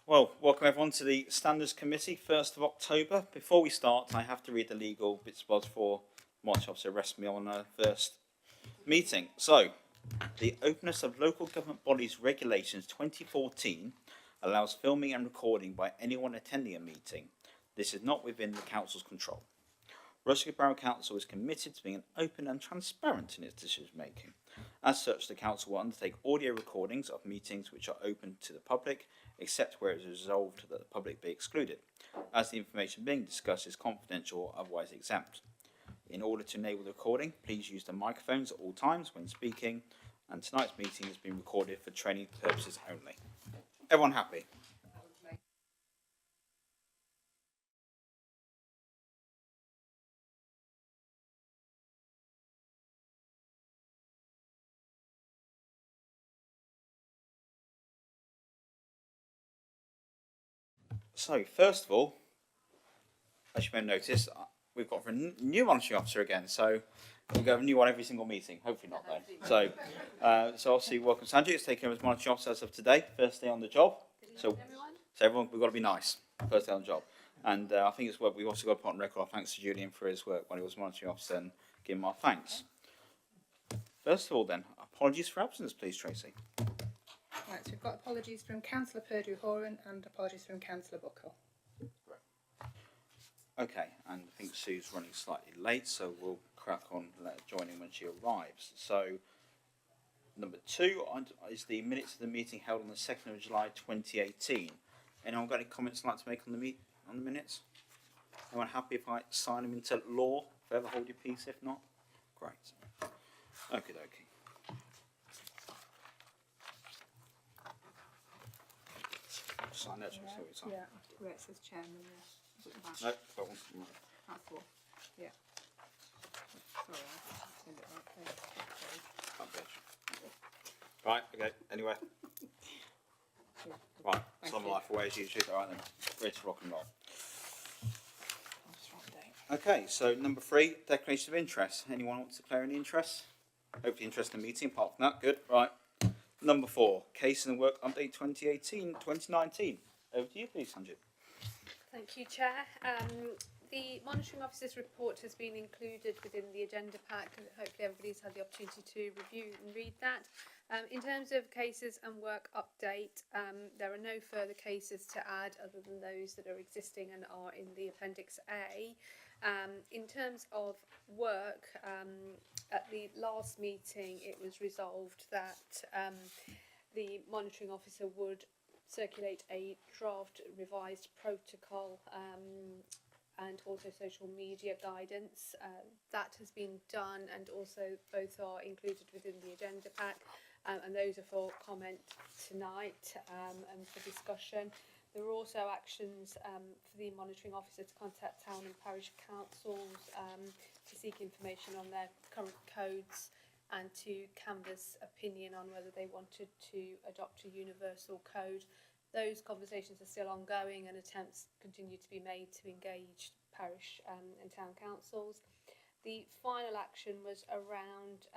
Well, welcome everyone to the Standards Committee, 1st of October. Before we start, I have to read the legal bits and bobs for March officer arrest me on a first meeting. So, the Openness of Local Government Bodies Regulations 2014 allows filming and recording by anyone attending a meeting. This is not within the Council's control. Rushcliffe Borough Council is committed to being open and transparent in its decision making. As such, the Council will undertake audio recordings of meetings which are open to the public, except where it is resolved that the public be excluded, as the information being discussed is confidential or otherwise exempt. In order to enable the recording, please use the microphones at all times when speaking, and tonight's meeting has been recorded for training purposes only. Everyone happy? So, first of all, as you may have noticed, we've got a new monitoring officer again, so we'll have a new one every single meeting. Hopefully not, though. So obviously, welcome Sanjay. It's taken over as monitoring officer as of today, first day on the job. So everyone, we've got to be nice, first day on the job. And I think it's what we've also got to put on record our thanks to Julian for his work when he was monitoring officer and give him our thanks. First of all, then, apologies for absence, please, Tracy. Right, so we've got apologies from Councillor Purdue-Horan and apologies from Councillor Buckle. Okay, and I think Sue's running slightly late, so we'll crack on and let her join in when she arrives. So, number 2 is the minutes of the meeting held on the 2nd of July 2018. Anyone got any comments they'd like to make on the minutes? Anyone happy if I sign them into law? Forever hold your peace, if not? Great. Okie dokie. Sign that, Yeah, where it says chairman, yeah. No, that one. That's all. Yeah. Sorry, I turned it right there. That bitch. Right, okay, anyway. Right, some life away as usual. All right then, ready to rock and roll. Okay, so number 3, declaration of interest. Anyone want to declare any interest? Hopefully interest in the meeting, apart from that, good, right. Number 4, case and work update 2018-2019. Over to you please, Sanjit. Thank you, Chair. The Monitoring Officer's report has been included within the agenda pack. Hopefully everybody's had the opportunity to review and read that. In terms of cases and work update, there are no further cases to add other than those that are existing and are in the Appendix A. In terms of work, at the last meeting it was resolved that the Monitoring Officer would circulate a draft revised protocol and also social media guidance. That has been done, and also both are included within the agenda pack, and those are for comment tonight and for discussion. There are also actions for the Monitoring Officer to contact town and parish councils to seek information on their current codes and to canvass opinion on whether they wanted to adopt a universal code. Those conversations are still ongoing and attempts continue to be made to engage parish and town councils. The final action was around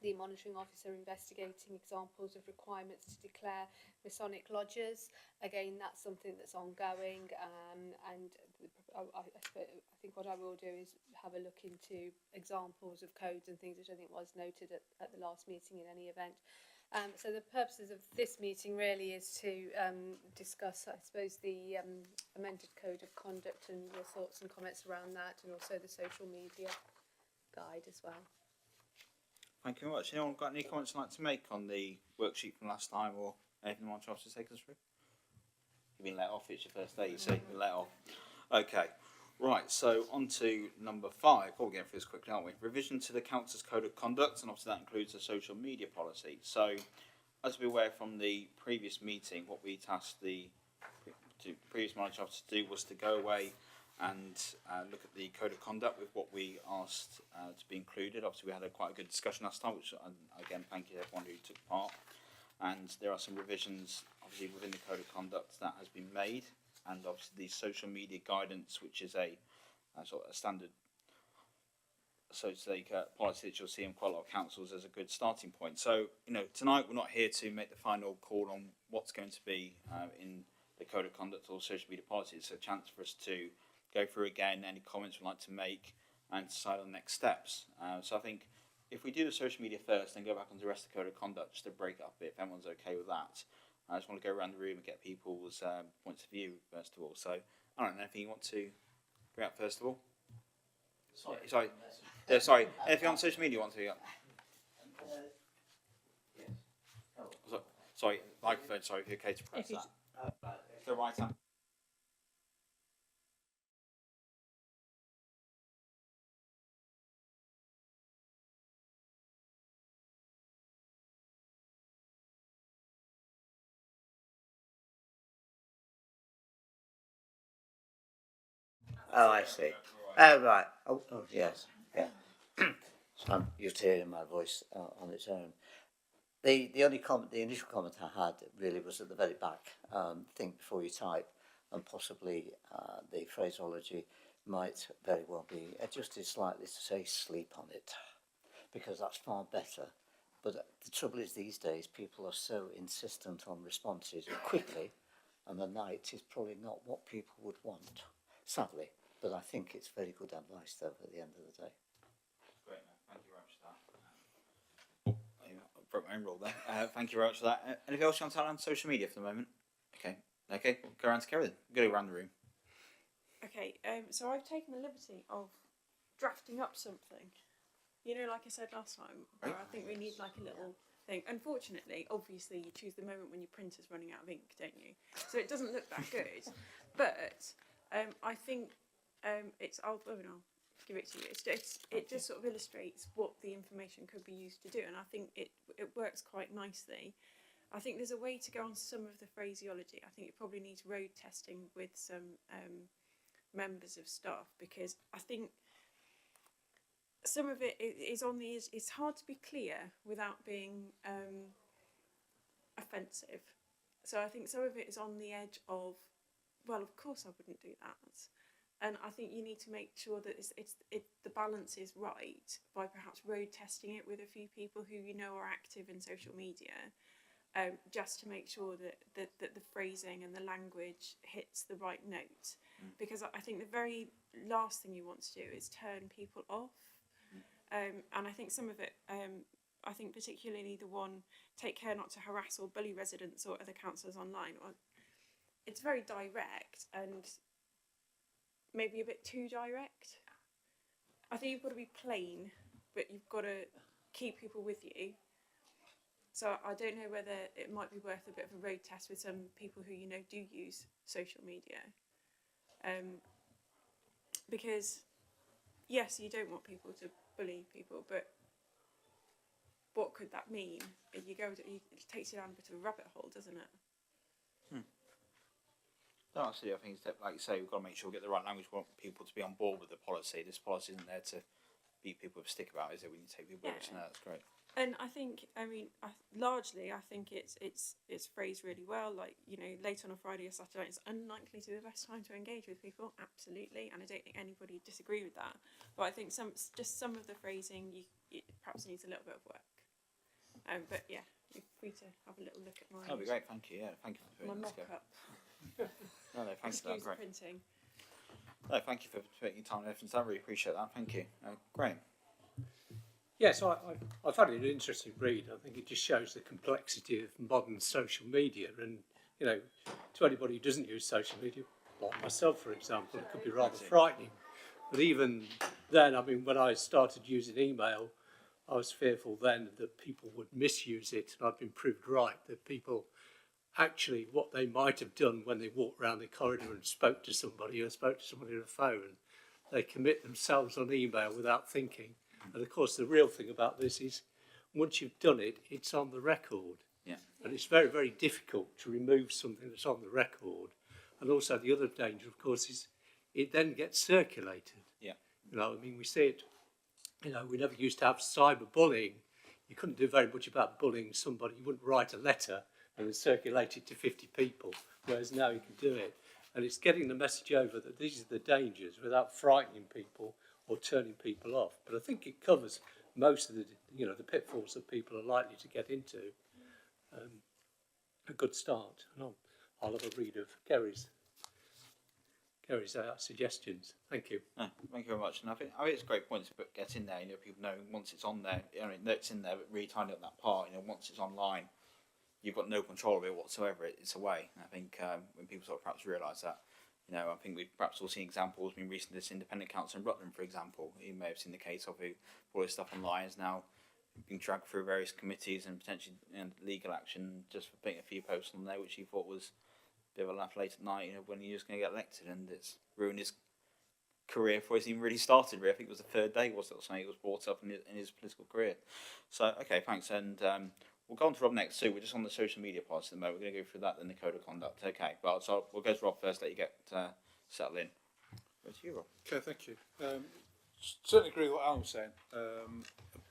the Monitoring Officer investigating examples of requirements to declare Masonic lodges. Again, that's something that's ongoing, and I think what I will do is have a look into examples of codes and things, which I think was noted at the last meeting in any event. So the purposes of this meeting really is to discuss, I suppose, the amended code of conduct and your thoughts and comments around that, and also the social media guide as well. Thank you very much. Anyone got any comments you'd like to make on the worksheet from last time, or anything you want to take us through? You've been let off, it's your first day, you see, you've been let off. Okay, right, so on to number 5. We're getting through this quickly, aren't we? Revision to the Council's Code of Conduct, and obviously that includes the social media policy. So, as we're aware from the previous meeting, what we tasked the previous manager officer to do was to go away and look at the code of conduct with what we asked to be included. Obviously we had quite a good discussion last time, which again thank you to everyone who took part, and there are some revisions obviously within the code of conduct that has been made, and obviously the social media guidance, which is a sort of a standard so to say policy that you'll see in quite a lot of councils as a good starting point. So tonight we're not here to make the final call on what's going to be in the code of conduct or social media policy. It's a chance for us to go through again any comments we'd like to make and decide on next steps. So I think if we do the social media first, then go back on the rest of the code of conduct just to break up a bit, if everyone's okay with that. I just want to go around the room and get people's points of view first of all. So I don't know, anything you want to bring up first of all? Sorry. Sorry. Anything on social media you want to? Sorry, microphone. Sorry, if you're okay to press that. The right hand. Oh, I see. Oh, right. Oh, yes. Yeah. So I'm used to hearing my voice on its own. The only comment, the initial comment I had really was at the very back. Think before you type, and possibly the phraseology might very well be adjusted slightly to say sleep on it, because that's far better. But the trouble is these days people are so insistent on responses quickly, and the night is probably not what people would want, sadly. But I think it's very good advice, though, at the end of the day. Great, man. Thank you very much for that. I broke my own rule there. Thank you very much for that. Anything else you want to add on social media for the moment? Okay. Go around to Kerry then. Go around the room. Okay, so I've taken the liberty of drafting up something. You know, like I said last time, where I think we need like a little thing. Unfortunately, obviously, you choose the moment when your printer's running out of ink, don't you? So it doesn't look that good. But I think I'll give it to you. It just sort of illustrates what the information could be used to do, and I think it works quite nicely. I think there's a way to go on some of the phraseology. I think it probably needs road testing with some members of staff, because I think some of it is on the it's hard to be clear without being offensive. So I think some of it is on the edge of, well, of course I wouldn't do that. And I think you need to make sure that the balance is right by perhaps road testing it with a few people who you know are active in social media, just to make sure that the phrasing and the language hits the right note. Because I think the very last thing you want to do is turn people off. And I think some of it, I think particularly the one, take care not to harass or bully residents or other councillors online, it's very direct and maybe a bit too direct. I think you've got to be plain, but you've got to keep people with you. So I don't know whether it might be worth a bit of a road test with some people who you know do use social media. Because yes, you don't want people to bully people, but what could that mean? It takes you down a bit of a rabbit hole, doesn't it? No, absolutely. I think it's like you say, we've got to make sure we get the right language. We want people to be on board with the policy. This policy isn't there to beat people with a stick about, is it? We need to take people with. No, that's great. And I think, largely, I think it's phrased really well. Like, you know, late on a Friday or Saturday, it's unlikely to be the best time to engage with people. Absolutely, and I don't think anybody would disagree with that. But I think some of the phrasing, it perhaps needs a little bit of work. But yeah, you're free to have a little look at mine. That'd be great. Thank you. Yeah, thank you for My putting this together. mock-up. No, thanks for that. Excuse the Great. printing. No, thank you for taking time and effort. I really appreciate that. Thank you. Graham. Yes, I found it an interesting read. I think it just shows the complexity of modern social media, and you know, to anybody who doesn't use social media, like myself, for example, it could be rather frightening. But even then, I mean, when I started using email, I was fearful then that people would misuse it, and I've been proved right that people actually, what they might have done when they walked around the corridor and spoke to somebody or spoke to somebody on the phone, they commit themselves on email without thinking. And of course, the real thing about this is, once you've done it, it's on the record. Yeah. And it's very, very difficult to remove something that's on the record. And also the other danger, of course, is it then gets circulated. Yeah. You know, I mean, we see it, you know, we never used to have cyberbullying. You couldn't do very much about bullying somebody. You wouldn't write a letter and then circulate it to 50 people, whereas now you can do it. And it's getting the message over that these are the dangers without frightening people or turning people off. But I think it covers most of the, you know, the pitfalls that people are likely to get into. a good start. And I'll have a read of Gary's suggestions. Thank you. No, thank you very much. And I think it's a great point to get in there. You know, people know once it's on there. I mean, it's in there, but really tidying up that part. You know, once it's online, you've got no control of it whatsoever. It's away. And I think when people sort of perhaps realise that, you know, I think we've perhaps all seen examples. I mean, recently this independent council in Rutland, for example, you may have seen the case of who all this stuff online is now being dragged through various committees and potentially legal action just for putting a few posts on there, which he thought was a bit of a laugh late at night, you know, when he was going to get elected, and it's ruined his career before he's even really started. Really, I think it was the third day, was it, or something? He was brought up in his political career. So, okay, thanks, and we'll go on to Rob next. So we're just on the social media parts at the moment. We're going to go through that, then the code of conduct. Okay, well, so we'll go to Rob first. Let you get settled in. Go to you, Rob. Okay, thank you. Certainly agree with what Alan was saying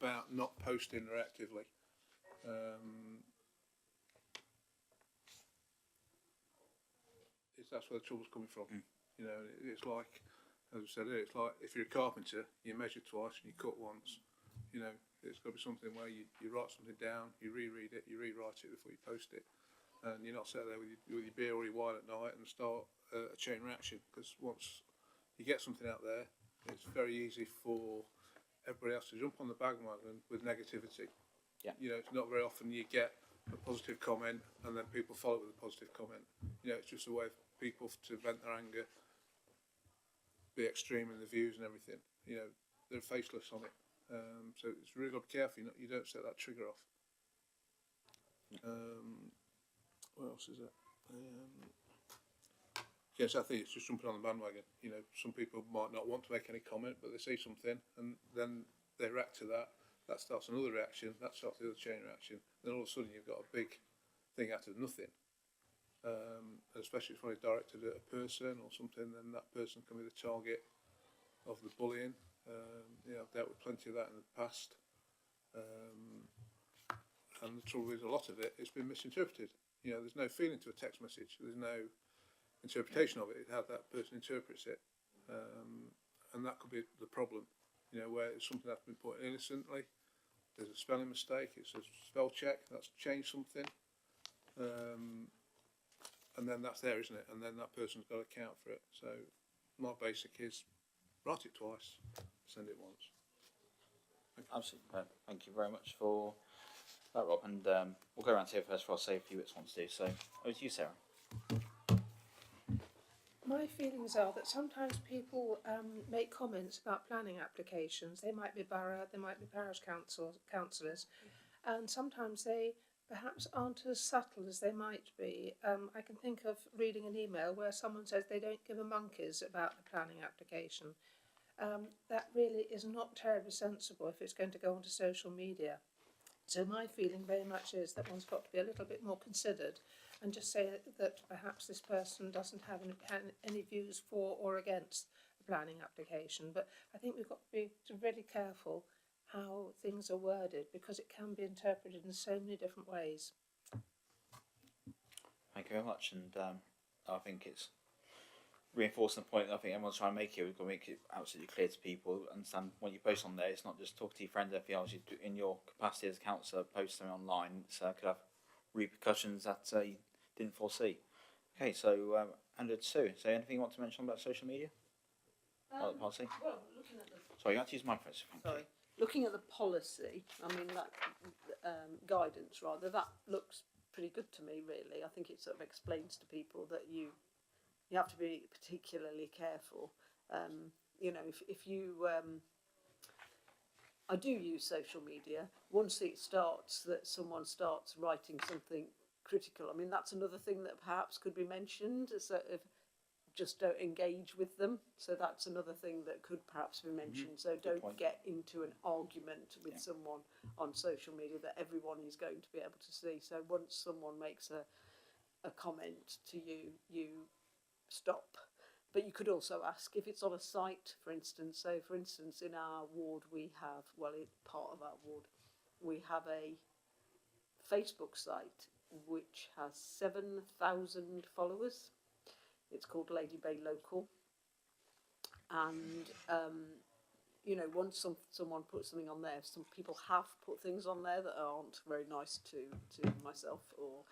about not posting reactively. That's where the trouble's coming from. You know, it's like, as I said earlier, it's like if you're a carpenter, you measure twice and you cut once. You know, it's got to be something where you write something down, you reread it, you rewrite it before you post it, and you're not sat there with your beer or your wine at night and start a chain reaction, because once you get something out there, it's very easy for everybody else to jump on the bandwagon with negativity. Yeah. You know, it's not very often you get a positive comment and then people follow with a positive comment. You know, it's just a way of people to vent their anger, be extreme in the views and everything. You know, they're faceless on it. So it's really got to be careful you don't set that trigger off. What else is there? Yes, I think it's just jumping on the bandwagon. You know, some people might not want to make any comment, but they see something and then they react to that. That starts another reaction. That starts the other chain reaction. Then all of a sudden you've got a big thing out of nothing. Especially if it's directed at a person or something, then that person can be the target of the bullying. You know, I've dealt with plenty of that in the past. And the trouble is, a lot of it's been misinterpreted. You know, there's no feeling to a text message. There's no interpretation of it, how that person interprets it. And that could be the problem. You know, where it's something that's been put innocently, there's a spelling mistake, it's a spell check, that's changed something. And then that's there, isn't it? And then that person's got to account for it. So my basic is write it twice, send it once. Absolutely. Thank you very much for that, Rob. And we'll go around here first before I say a few bits I want to do. So over to you, Sarah. My feelings are that sometimes people make comments about planning applications. They might be borough, they might be parish councillors, and sometimes they perhaps aren't as subtle as they might be. I can think of reading an email where someone says they don't give a monkeys about the planning application. That really is not terribly sensible if it's going to go onto social media. So my feeling very much is that one's got to be a little bit more considered and just say that perhaps this person doesn't have any views for or against the planning application. But I think we've got to be really careful how things are worded, because it can be interpreted in so many different ways. Thank you very much. And I think it's reinforcing the point that I think everyone's trying to make here. We've got to make it absolutely clear to people, understand when you post on there, it's not just talk to your friends, everything else. In your capacity as a councillor, post something online, so it could have repercussions that you didn't foresee. Okay, so Andrew, Sue, so anything you want to mention about social media? Policy? Well, looking at the Sorry, you have to use my phone. sorry, looking at the policy, I mean that guidance rather, that looks pretty good to me. Really, I think it sort of explains to people that you have to be particularly careful. You know, if you I do use social media. Once it starts, that someone starts writing something critical, I mean that's another thing that perhaps could be mentioned. So if just don't engage with them. So that's another thing that could perhaps be mentioned. So don't get into an argument with someone on social media that everyone is going to be able to see. So once someone makes a comment to you, you stop. But you could also ask if it's on a site, for instance. So for instance, in our ward we have, part of our ward, we have a Facebook site which has 7,000 followers. It's called Lady Bay Local, and you know, once someone puts something on there, some people have put things on there that aren't very nice to myself or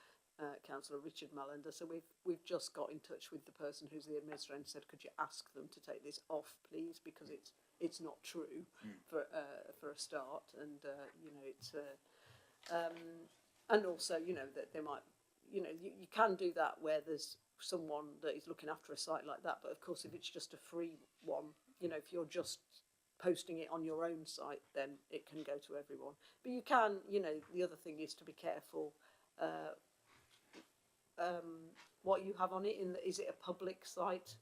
Councillor Richard Mallender. So we've just got in touch with the person who's the administrator and said, could you ask them to take this off, please, because it's not true for a start, and you know it's and also you know that they might you can do that where there's someone that is looking after a site like that, but of course if it's just a free one, you know, if you're just posting it on your own site, then it can go to everyone. But you can, you know, the other thing is to be careful what you have on it. Is it a public site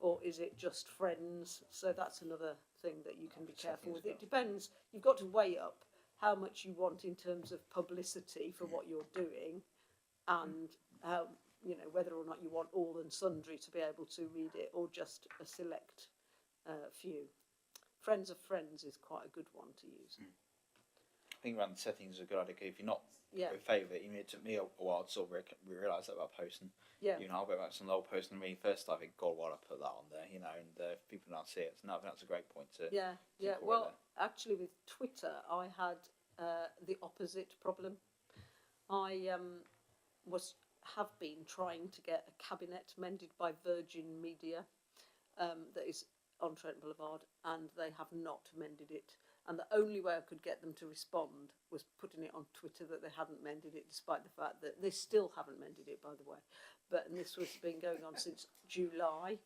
or is it just friends? So that's another thing that you can be careful with. It depends. You've got to weigh up how much you want in terms of publicity for what you're doing, and how, you know, whether or not you want all and sundry to be able to read it, or just a select few. Friends of friends is quite a good one to use. I think around the settings is a good idea. If you're not Yeah, in favour of it, even it took me a while to sort of realise that about posting. yeah, You know, I'll go back to an old post and when you first started, God, why did I put that on there? You know, and if people don't see it. So no, I think that's a great point to. yeah, yeah. call it Well, actually, with Twitter, I had the opposite problem. I have been trying to get a cabinet mended by Virgin Media that is on Trent Boulevard, and they have not mended it. And the only way I could get them to respond was putting it on Twitter that they hadn't mended it, despite the fact that they still haven't mended it, by the way. And this was been going on since July.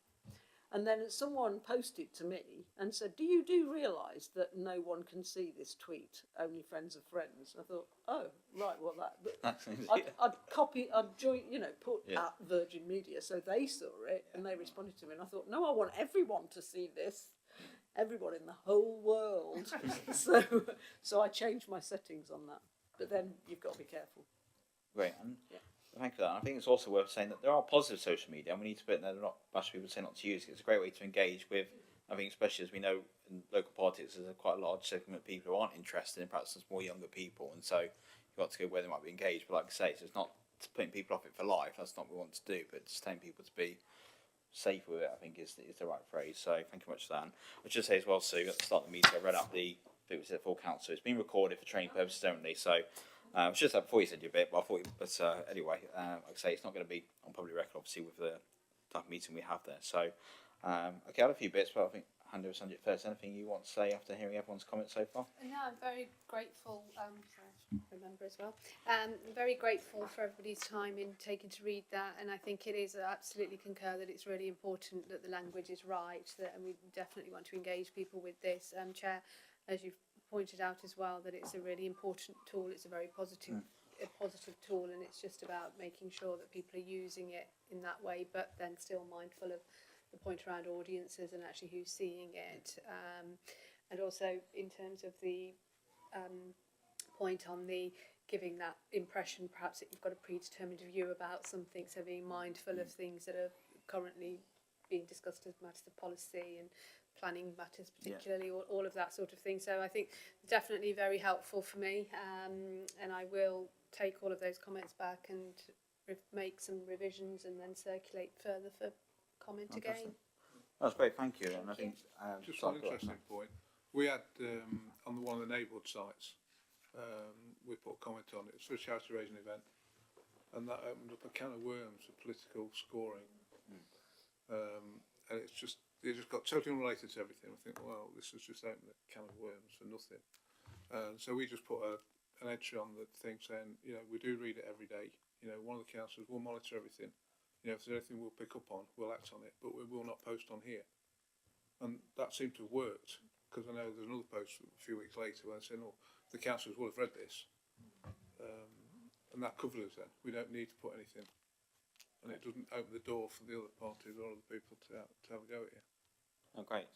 And then someone posted to me and said, do you realise that no one can see this tweet, only friends of friends? I thought, oh, right, well, I'd join, you know, put Yeah. at Virgin Media, so they saw it, and they responded to me, and I thought, no, I want everyone to see this. Everyone in the whole world. so I changed my settings on that. But then you've got to be careful. Great, and Yeah. thank you for that. I think it's also worth saying that there are positive social media, and we need to put in there. Not bash people say not to use it. It's a great way to engage with. I think, especially as we know in local politics, there's quite a large segment of people who aren't interested in perhaps some more younger people, and so you've got to go where they might be engaged. But like I say, so it's not putting people off it for life. That's not what we want to do. But just telling people to be safe with it, I think is the right phrase. So thank you much for that. And I should say as well, Sue, at the start of the meeting, I read out I think we said full council. It's been recorded for training purposes only. So I was just that before you said your bit, but I thought, anyway, like I say, it's not going to be on public record, obviously, with the type of meeting we have there. So, okay, I had a few bits, but I think hand over Sanjit first. Anything you want to say after hearing everyone's comments so far? No, I'm very grateful. Sorry, I should remember as well. I'm very grateful for everybody's time in taking to read that, and I think it is absolutely concur that it's really important that the language is right. And we definitely want to engage people with this. Chair, as you've pointed out as well, that it's a really important tool. It's a very positive tool, and it's just about making sure that people are using it in that way, but then still mindful of the point around audiences and actually who's seeing it, and also in terms of the point on the giving that impression perhaps that you've got a predetermined view about something, so being mindful of things that are currently being discussed as matters of policy and planning matters particularly, or all of that sort of thing. So I think definitely very helpful for me, and I will take all of those comments back and make some revisions and then circulate further for comment again. That's great, thank you. And I think Just one interesting point. We had on one of the neighbourhood sites, we put a comment on it. It's for a charity raising event, and that opened up a can of worms for political scoring. And it just got totally unrelated to everything. I think, well, this has just opened a can of worms for nothing. So we just put an entry on the thing saying, you know, we do read it every day. You know, one of the councillors will monitor everything. You know, if there's anything we'll pick up on, we'll act on it, but we will not post on here. And that seemed to have worked, because I know there's another post a few weeks later where they said, oh, the councillors will have read this. And that covered us then. We don't need to put anything. And it doesn't open the door for the other parties or other people to have a go at you. Oh, great.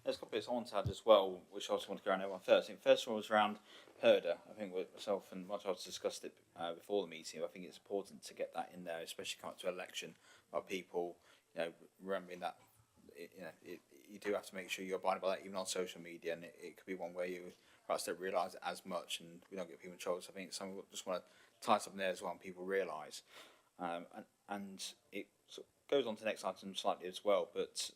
There's a couple of bits I want to add as well, which I also want to go around everyone first. I think first one was around Herder. I think myself and Mark discussed it before the meeting. I think it's important to get that in there, especially coming up to election, about people, you know, remembering that, you do have to make sure you're abiding by that, even on social media, and it could be one where you perhaps don't realise it as much, and we don't get people in trouble. So I think it's something we just want to tie something there as well, and people realise. And it sort of goes on to the next item slightly as well, but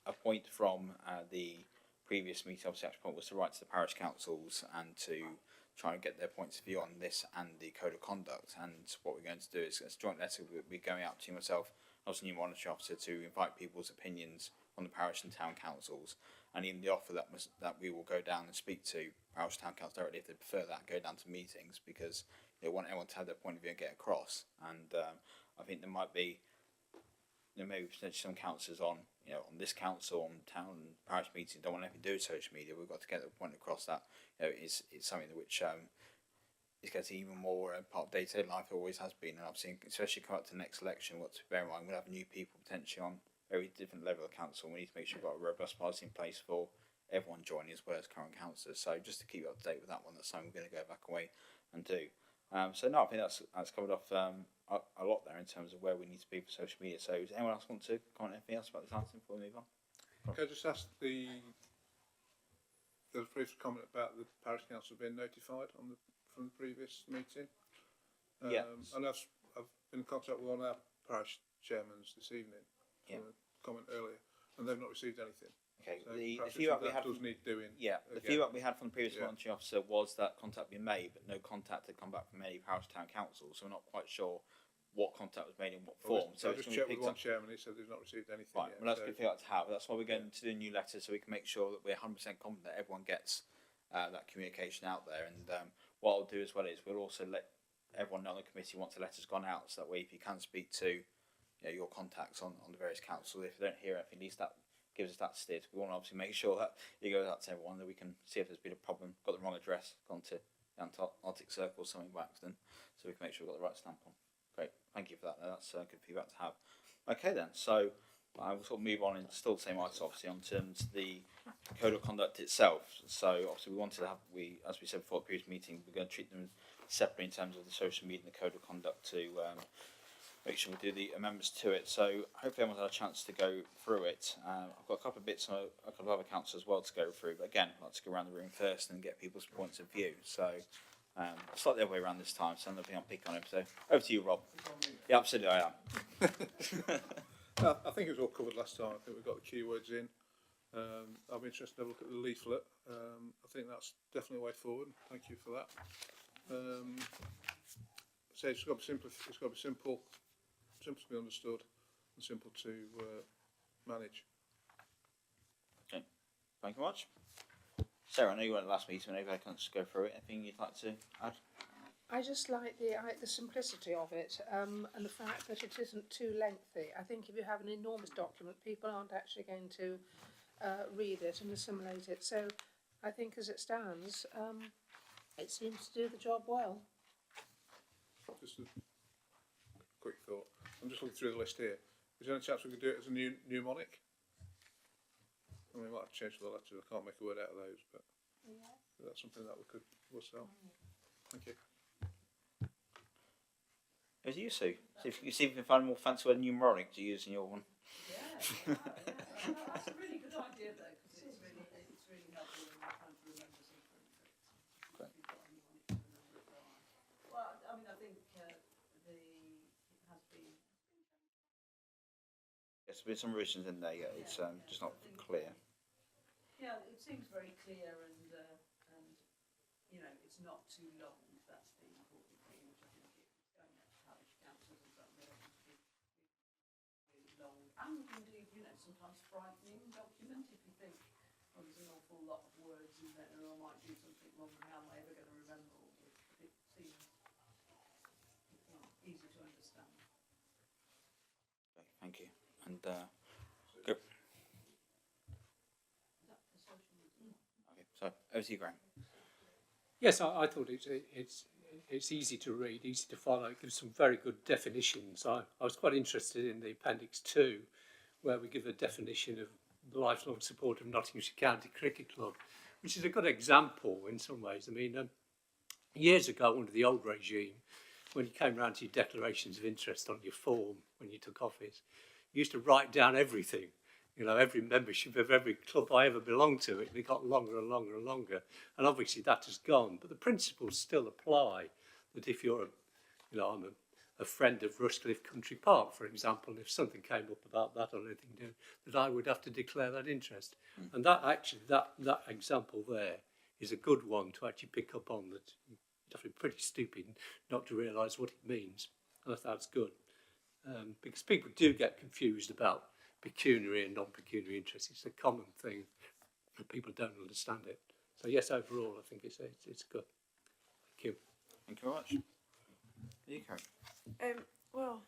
a point from the previous meeting, obviously, actual point was to write to the parish councils and to try and get their points of view on this and the code of conduct. And what we're going to do is a joint letter we're going out to myself, as a new monitoring officer, to invite people's opinions on the parish and town councils, and even the offer that we will go down and speak to parish town councils directly if they prefer that, go down to meetings, because they want everyone to have their point of view and get across. And I think there might be, there may be potentially some councillors on, on this council, on town and parish meetings, don't want anything to do with social media. We've got to get the point across that it's something which is getting even more part of day-to-day life. It always has been, and I've seen, especially come up to the next election, what to bear in mind, we'll have new people potentially on very different level of council. We need to make sure we've got a robust policy in place for everyone joining as well as current councillors. So just to keep you up to date with that one, that's something we're going to go back away and do. So no, I think that's covered off a lot there in terms of where we need to be for social media. So does anyone else want to comment anything else about this item before we move on? Can I just ask the brief comment about the parish council being notified from the previous meeting? Yeah. And I've been in contact with one of our parish chairmen this evening for Yeah. a comment earlier, and they've not received anything. Okay. So The perhaps feedback we that had does need doing. Yeah, the again. feedback we had from the previous Yeah. monitoring officer was that contact had been made, but no contact had come back from any parish town council, so we're not quite sure what contact was made in what form. So I it's just gonna be checked with picked one up. chairman, he said he's not received anything Right, yet. well, that's so- good feedback to have. That's why we're going to do a new letter, so we can make sure that we're 100% confident that everyone gets that communication out there. And what I'll do as well is we'll also let everyone know on the committee once the letter's gone out, so that way if you can speak to your contacts on the various councils, if they don't hear anything, at least that gives us that steer. We want to obviously make sure that it goes out to everyone, that we can see if there's been a problem, got the wrong address, gone to the Arctic Circle or something by accident, so we can make sure we've got the right stamp on. Great, thank you for that. That's good feedback to have. Okay then, so I will sort of move on in still the same item, obviously, on terms of the code of conduct itself. So obviously we wanted to have, as we said before the previous meeting, we're going to treat them separately in terms of the social media and the code of conduct to make sure we do the amendments to it. So hopefully everyone's had a chance to go through it. I've got a couple of bits on a couple of other councils as well to go through, but again, I'd like to go around the room first and get people's points of view. So slightly the other way around this time, so I'm not pick on him. So over to you, Rob. Yeah, absolutely, I am. I think it was all covered last time. I think we've got the keywords in. I'll be interested to have a look at the leaflet. I think that's definitely a way forward. Thank you for that. So it's got to be simple. It's got to be simple to be understood, and simple to manage. Okay, thank you very much. Sarah, I know you were at the last meeting, maybe I can just go through it. Anything you'd like to add? I just like the simplicity of it, and the fact that it isn't too lengthy. I think if you have an enormous document, people aren't actually going to read it and assimilate it. So I think as it stands, it seems to do the job well. Just a quick thought. I'm just looking through the list here. Is there any chance we could do it as a new mnemonic? I mean, we might have to change the letters. I can't make a word out of those, but that's something that we'll sell. Thank you. Over to you, Sue. See if you can find a more fancy word mnemonic to use in your one. That's a really good idea, though, because it's really helpful when you're trying to remember something. Great. Well, I mean, I think it has been. Yes, there's some revisions in there. Yeah, it's just not clear. Yeah, it seems very clear and it's not too long. That's the important thing, which I think it's going out to parish councils and stuff. They don't want to be really long and indeed, sometimes frightening document if you think, well, there's an awful lot of words in there and I might do something wrong and how am I ever going to remember all this? But it seems easy to understand. Okay, thank you. And go. Okay, so over to you, Graham. Yes, I thought it's easy to read, easy to follow. It gives some very good definitions. I was quite interested in the Appendix 2, where we give a definition of the lifelong support of Nottinghamshire County Cricket Club, which is a good example in some ways. I mean, years ago, under the old regime, when you came round to your declarations of interest on your form when you took office, you used to write down everything. You know, every membership of every club I ever belonged to, it got longer and longer and longer. And obviously that has gone, but the principles still apply. That if you're, I'm a friend of Rushcliffe Country Park, for example, if something came up about that or anything new, that I would have to declare that interest. And that actually, that example there is a good one to actually pick up on. That you'd have to be pretty stupid not to realise what it means. And I thought that's good. Because people do get confused about pecuniary and non-pecuniary interests. It's a common thing, but people don't understand it. So yes, overall, I think it's good. Thank you. Thank you very much. You go. Well,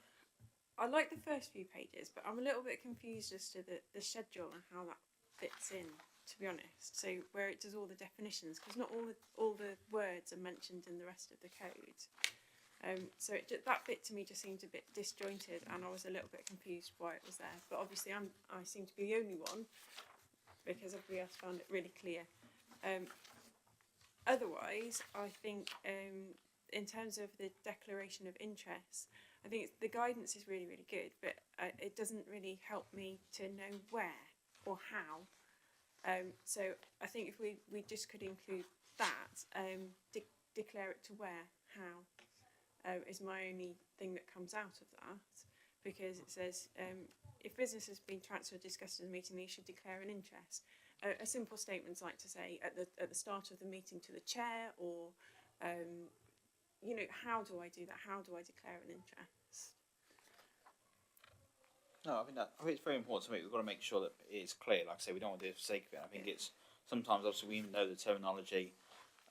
I like the first few pages, but I'm a little bit confused as to the schedule and how that fits in, to be honest. So where it does all the definitions, because not all the words are mentioned in the rest of the code. So that bit to me just seemed a bit disjointed, and I was a little bit confused why it was there. But obviously, I seem to be the only one, because everybody else found it really clear. Otherwise, I think in terms of the declaration of interest, I think the guidance is really, really good, but it doesn't really help me to know where or how. So I think if we just could include that, declare it to where, how, is my only thing that comes out of that, because it says if business has been transferred or discussed in the meeting, they should declare an interest. A simple statement's like to say at the start of the meeting to the chair, or you know, how do I do that? How do I declare an interest? No, I think it's very important to me. We've got to make sure that it's clear. Like I say, we don't want to do it for the sake of it. I think it's sometimes obviously we know the terminology.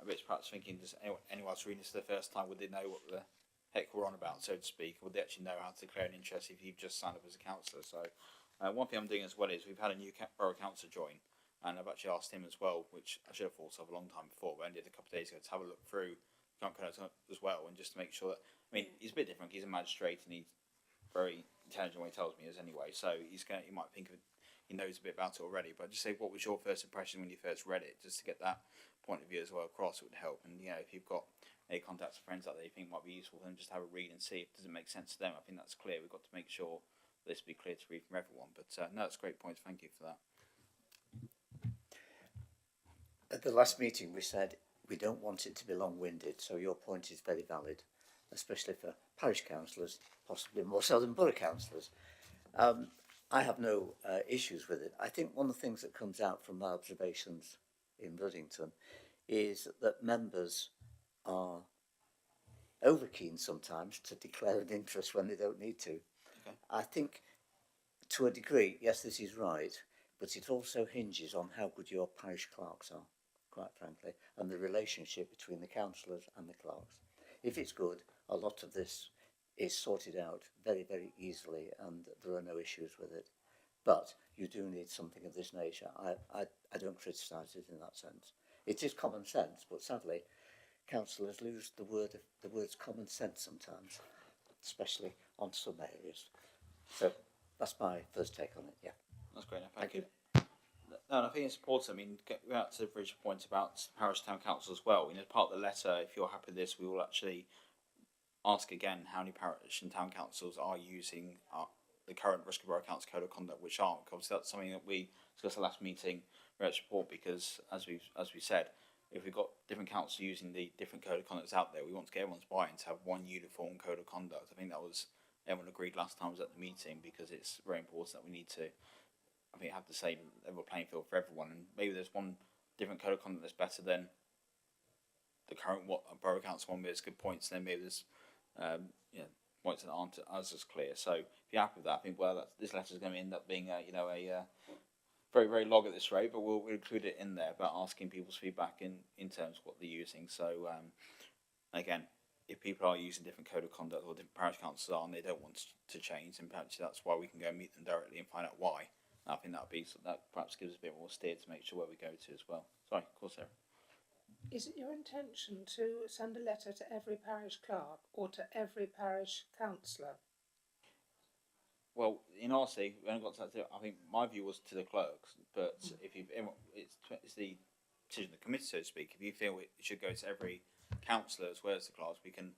It's perhaps thinking, does anyone else reading this for the first time, would they know what the heck we're on about, so to speak? Would they actually know how to declare an interest if you've just signed up as a councillor? So one thing I'm doing as well is we've had a new borough councillor join, and I've actually asked him as well, which I should have thought of a long time before, but I did a couple of days ago, to have a look through current codes as well, and just to make sure that, I mean, he's a bit different. He's a magistrate, and he's very intelligent when he tells me he is anyway. So you might think he knows a bit about it already. But just say, what was your first impression when you first read it, just to get that point of view as well across. It would help. And you know, if you've got any contacts or friends out there you think might be useful, then just have a read and see if it doesn't make sense to them. I think that's clear. We've got to make sure this will be clear to read from everyone. But no, that's a great point. Thank you for that. At the last meeting, we said we don't want it to be long-winded, so your point is very valid, especially for parish councillors, possibly more so than borough councillors. I have no issues with it. I think one of the things that comes out from my observations in Ruddington is that members are over-keen sometimes to declare an interest when they don't need to. Okay. I think, to a degree, yes, this is right, but it also hinges on how good your parish clerks are, quite frankly, and the relationship between the councillors and the clerks. If it's good, a lot of this is sorted out very, very easily, and there are no issues with it. But you do need something of this nature. I don't criticise it in that sense. It is common sense, but sadly, councillors lose the words common sense sometimes, especially on some areas. So that's my first take on it. Yeah. That's great. Thank you. No, and I think it's important. I mean, get out to the bridge point about parish town council as well. You know, as part of the letter, if you're happy with this, we will actually ask again how many parish and town councils are using the current Bristol Borough Council Code of Conduct, which aren't. Obviously, that's something that we discussed at the last meeting, report, because as we said, if we've got different councils using the different code of conducts out there, we want to get everyone's buy-in to have one uniform code of conduct. I think that was everyone agreed last time was at the meeting, because it's very important that we need to, I think, have the same level playing field for everyone. And maybe there's one different code of conduct that's better than the current borough council one, but it's good points. And then maybe there's points that aren't as clear. So if you're happy with that, I think this letter is going to end up being a very, very long at this rate, but we'll include it in there about asking people's feedback in terms of what they're using. So again, if people are using different code of conduct or different parish councils are and they don't want to change, then perhaps that's why we can go and meet them directly and find out why. And I think that perhaps gives us a bit more steer to make sure where we go to as well. Sorry, of course, Sarah. Is it your intention to send a letter to every parish clerk or to every parish councillor? Well, in RC, we only got to that. I think my view was to the clerks, but if it's the decision of the committee, so to speak. If you feel it should go to every councillor as well as the clerks, we can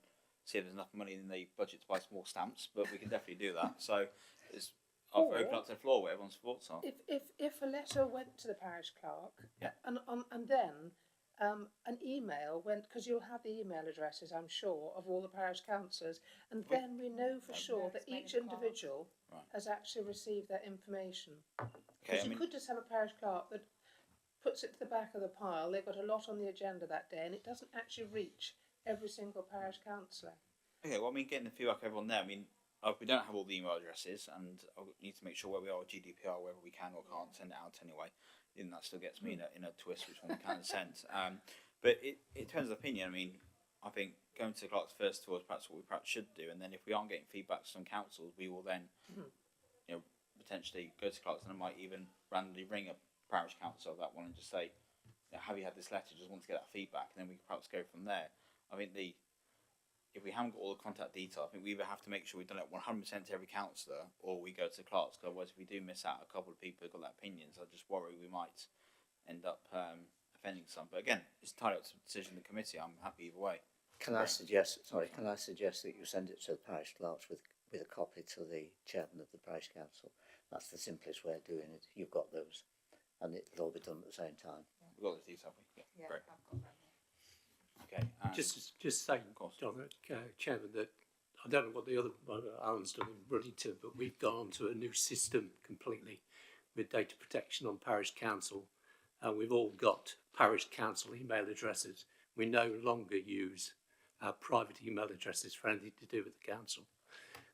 see if there's enough money in the budget to buy some more stamps. But we can definitely do that. So I'll open up to the floor where everyone's thoughts are. If a letter went to the parish clerk, Yeah. and then an email went, because you'll have the email addresses, I'm sure, of all the parish councillors, and then we know for sure that each individual has actually received that information. Okay, Because you could just have a parish clerk that puts it to the back of the pile. They've got a lot on the agenda that day, and it doesn't actually reach every single parish councillor. Okay, well, I mean, getting the feedback of everyone there, I mean, we don't have all the email addresses, and I need to make sure where we are with GDPR, whether we can or can't send it out anyway. And that still gets me in a twist which one we can send. But it depends on opinion. I mean, I think going to the clerks first of all is perhaps what we perhaps should do, and then if we aren't getting feedback from councils, we will then, you know, potentially go to clerks, and I might even randomly ring a parish council of that one and just say, you know, have you had this letter? Just want to get that feedback, and then we can perhaps go from there. I think if we haven't got all the contact detail, I think we either have to make sure we've done it 100% to every councillor, or we go to the clerks. Because otherwise, if we do miss out a couple of people who've got their opinions, I just worry we might end up offending some. But again, it's entirely up to the decision of the committee. I'm happy either way. Can I suggest that you send it to the parish clerks with a copy to the chairman of the parish council? That's the simplest way of doing it. You've got those, and it'll all be done at the same time. We've got the detail, have we? Yeah, Great. I've got that. Okay. Just saying, John, Chairman, that I don't know what the other Alan's done in Ruddington, but we've gone on to a new system completely with data protection on parish council, and we've all got parish council email addresses. We no longer use our private email addresses for anything to do with the council.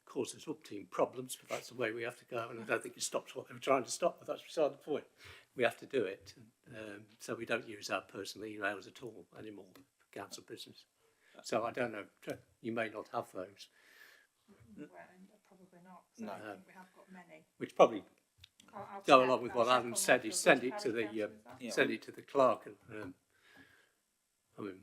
Causes upteam problems, but that's the way we have to go, and I don't think it stops what they were trying to stop, but that's beside the point. We have to do it, so we don't use our personal emails at all anymore for council business. So I don't know, you may not have those. Well, probably not. No. I think we have got many. Which probably I'll go check- along with I'll what check Alan on said. what Is the send it to parish the council is at. Yeah. send it to the clerk, and I mean,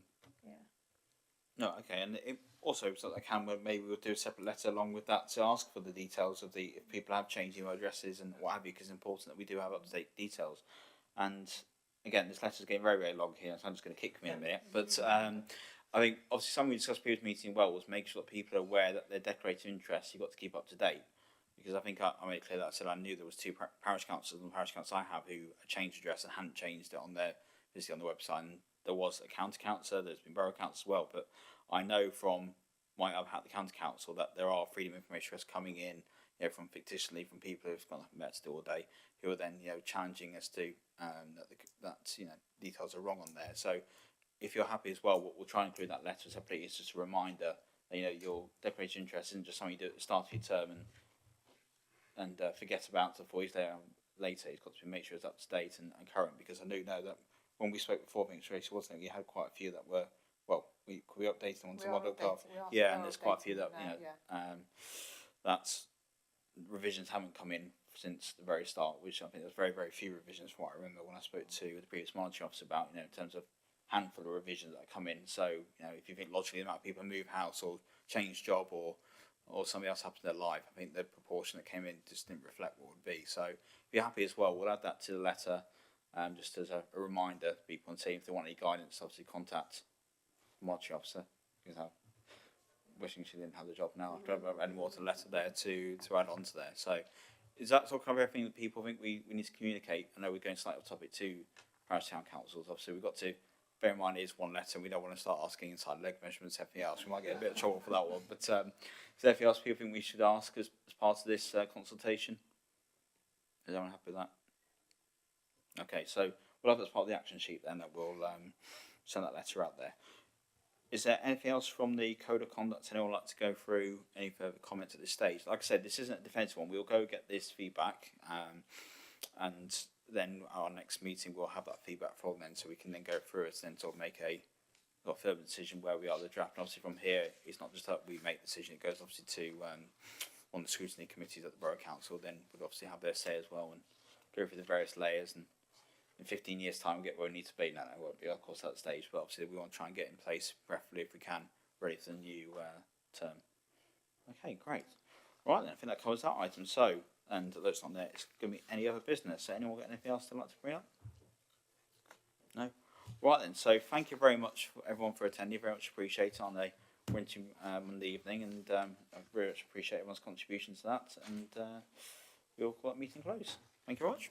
No, okay, and it also so that I can maybe we'll do a separate letter along with that to ask for the details of the if people have changed email addresses and what have you, because it's important that we do have up to date details. And again, this letter's getting very long here, so I'm just going to kick me in a minute. But I think obviously something we discussed previous meeting well was make sure that people are aware that their declaration of interest you've got to keep up to date. Because I think I made it clear that I said I knew there was two parish councils and the parish council I have who changed address and hadn't changed it on their on the website. And there was a county councillor, there's been borough council as well, but I know from my other hat, the county council, that there are freedom of information requests coming in, you know, from fictitiously from people who've got nothing better to do all day, who are then, you know, challenging us to that you know details are wrong on there. So if you're happy as well, we'll try and include that letter separately. It's just a reminder that, you know, your declaration of interest isn't just something you do at the start of your term and forget about it 4 years later. It's got to be make sure it's up to date and current, because I do know that when we spoke before, I think Tracy wasn't it, we had quite a few that were we updated them onto model card. Yeah, and there's quite a few that that's revisions haven't come in since the very start, which I think there's very few revisions from what I remember when I spoke to the previous monitoring officer about, you know, in terms of handful of revisions that come in. So, you know, if you think logically the amount of people move house or change job or something else happens in their life, I think the proportion that came in just didn't reflect what would be. So if you're happy as well, we'll add that to the letter, just as a reminder to people and see if they want any guidance, obviously contact the monitoring officer, because I'm wishing she didn't have the job now. I don't have any more to the letter there to add on to there. So is that sort of cover everything that people think we need to communicate? I know we're going slightly off topic to parish town councils. Obviously we've got to bear in mind it is one letter, and we don't want to start asking inside leg measurements, everything else. We might get a bit of trouble for that one. But is there anything else people think we should ask as part of this consultation? Is everyone happy with that? Okay, so we'll have that as part of the action sheet then, that we'll send that letter out there. Is there anything else from the code of conduct anyone would like to go through? Any further comments at this stage? Like I said, this isn't a defensive one. We'll go get this feedback, and then our next meeting we'll have that feedback from then, so we can then go through it and then sort of make a further decision where we are the draft. And obviously from here, it's not just that we make the decision; it goes obviously to one of the scrutiny committees at the Borough Council. Then would obviously have their say as well and go through the various layers. And in 15 years' time, we get where we need to be. No, it won't be, of course, at that stage. But obviously, we want to try and get in place, preferably if we can, ready for the new term. Okay, great. Right then, I think that covers that item. So, and that's not there. It's going to be any other business. So, anyone got anything else they'd like to bring up? No. Right then. So, thank you very much for everyone for attending. Very much appreciate it on a winter Monday evening, and I very much appreciate everyone's contribution to that. And we'll call that meeting close. Thank you very much.